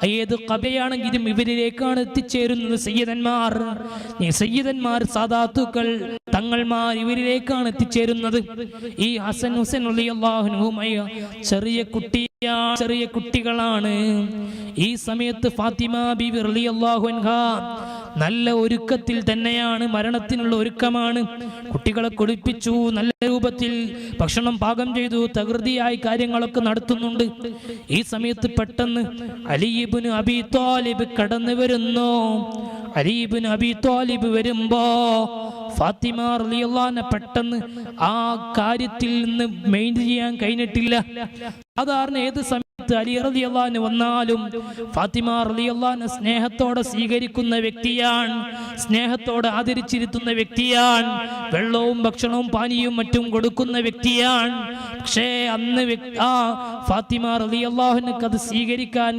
ഏത് ഖബയാണെങ്കിലും ഇവരിലേക്കാണ് എത്തിച്ചേരുന്നത്. സയ്യിദന്മാർ സാദാത്തുക്കൾ തങ്ങൾമാർ ഇവരിലേക്കാണ് എത്തിച്ചേരുന്നത്. ഈ ഹസൻ ഹുസൈൻ റളിയല്ലാഹു അൻഹുമായ ചെറിയ കുട്ടികളാണ്. ഈ സമയത്ത് ഫാത്തിമ ബീവി റളിയല്ലാഹു അൻഹാ നല്ല ഒരുക്കത്തിൽ തന്നെയാണ്, മരണത്തിനുള്ള ഒരുക്കമാണ്. കുട്ടികളെ കുളിപ്പിച്ചു, നല്ല രൂപത്തിൽ ഭക്ഷണം പാകം ചെയ്തു, തകൃതിയായി കാര്യങ്ങളൊക്കെ നടത്തുന്നുണ്ട്. ഈ സമയത്ത് പെട്ടെന്ന് അലി ഇബ്നു അബീ ത്വാലിബ് കടന്നു വരുന്നു. അലി ഇബ്നു അബീ ത്വാലിബ് വരുമ്പോ ഫാത്തിമ റളിയല്ലാഹു അൻഹ പെട്ടെന്ന് ആ കാര്യത്തിൽ നിന്ന് മൈൻഡ് ചെയ്യാൻ കഴിഞ്ഞിട്ടില്ല. സാധാരണ ഏത് സമയത്ത് അലി റളിയല്ലാഹു അൻഹു വന്നാലും ഫാത്തിമ റളിയല്ലാഹു അൻഹ സ്നേഹത്തോടെ സ്വീകരിക്കുന്ന വ്യക്തിയാണ്, സ്നേഹത്തോടെ ആദരിച്ചിരുത്തുന്ന വ്യക്തിയാണ്, വെള്ളവും ഭക്ഷണവും പാനീയവും മറ്റും കൊടുക്കുന്ന വ്യക്തിയാണ്. പക്ഷേ അന്ന് ഫാത്തിമ റളിയല്ലാഹു അൻഹക്ക് അത് സ്വീകരിക്കാൻ